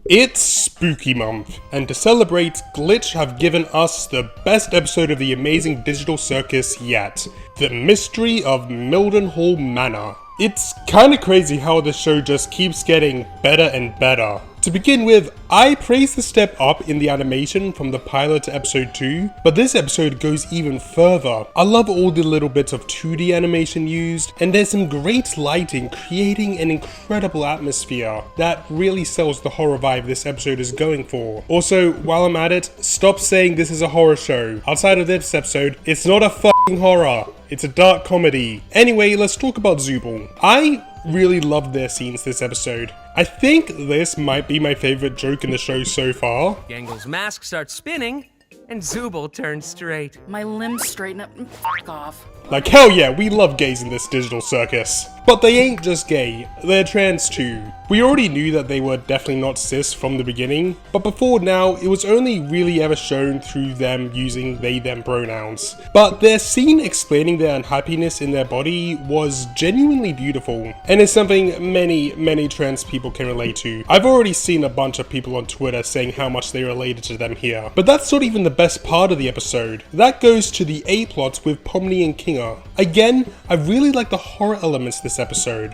It's spooky month, and to celebrate, Glitch have given us the best episode of the amazing digital circus yet, The Mystery of Mildenhall Manor. It's kinda crazy how the show just keeps getting better and better. To begin with, I praise the step up in the animation from the pilot to episode 2, but this episode goes even further. I love all the little bits of 2D animation used, and there's some great lighting creating an incredible atmosphere that really sells the horror vibe this episode is going for. Also, while I'm at it, stop saying this is a horror show. Outside of this episode, it's not a fucking horror. It's a dark comedy. Anyway, let's talk about Zooble. I really loved their scenes this episode. I think this might be my favorite joke in the show so far. Gangle's mask starts spinning, and Zooble turns straight. My limbs straighten up and f*** off. Like hell yeah, we love gays in this digital circus. But they ain't just gay, they're trans too. We already knew that they were definitely not cis from the beginning, but before now, it was only really ever shown through them using they/them pronouns. But their scene explaining their unhappiness in their body was genuinely beautiful, and is something many trans people can relate to. I've already seen a bunch of people on Twitter saying how much they related to them here. But that's not even the best part of the episode. That goes to the A-plots with Pomni and Kinga. Again, I really like the horror elements this episode.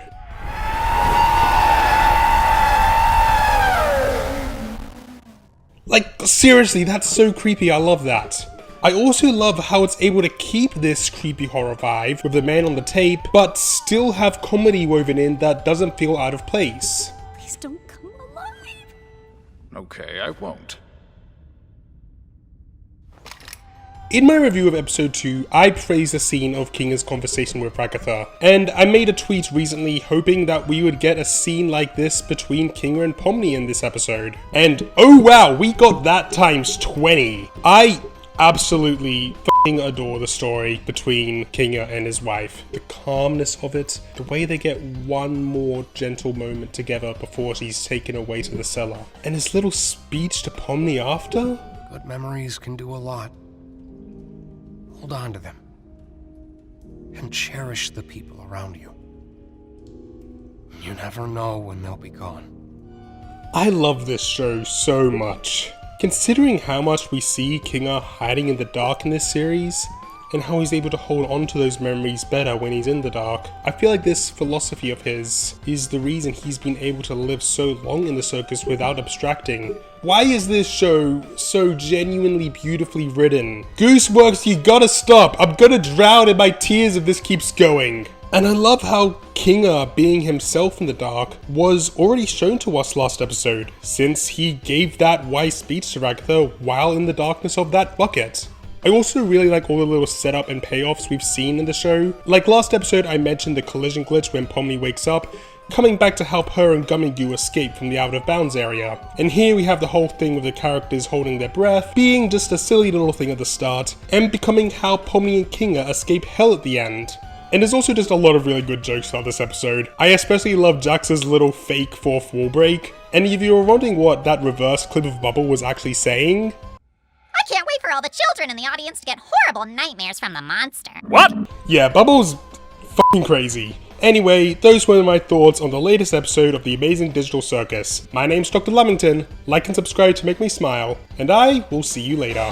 Like, seriously, that's so creepy, I love that. I also love how it's able to keep this creepy horror vibe with the man on the tape, but still have comedy woven in that doesn't feel out of place. Please don't come alive. Okay, I won't. In my review of episode 2, I praised the scene of Kinga's conversation with Ragatha, and I made a tweet recently hoping that we would get a scene like this between Kinga and Pomni in this episode. And oh wow, we got that times 20! I absolutely f***ing adore the story between Kinga and his wife. The calmness of it, the way they get one more gentle moment together before she's taken away to the cellar, and his little speech to Pomni after? Good memories can do a lot. Hold on to them, and cherish the people around you. You never know when they'll be gone. I love this show so much. Considering how much we see Kinga hiding in the dark in this series, and how he's able to hold on to those memories better when he's in the dark, I feel like this philosophy of his is the reason he's been able to live so long in the circus without abstracting. Why is this show so genuinely beautifully written? Gooseworks, you gotta stop! I'm gonna drown in my tears if this keeps going! And I love how Kinga being himself in the dark was already shown to us last episode, since he gave that wise speech to Ragatha while in the darkness of that bucket. I also really like all the little setup and payoffs we've seen in the show. Like last episode I mentioned the collision glitch when Pomni wakes up, coming back to help her and Gummy Goo escape from the out of bounds area. And here we have the whole thing with the characters holding their breath, being just a silly little thing at the start, and becoming how Pomni and Kinga escape hell at the end. And there's also just a lot of really good jokes throughout this episode. I especially love Jax's little fake fourth wall break, and if you were wondering what that reverse clip of Bubble was actually saying, I can't wait for all the children in the audience to get horrible nightmares from the monster. what? Yeah, Bubble's fucking crazy. Anyway, those were my thoughts on the latest episode of the amazing digital circus. My name's Dr. Lamington, like and subscribe to make me smile, and I will see you later.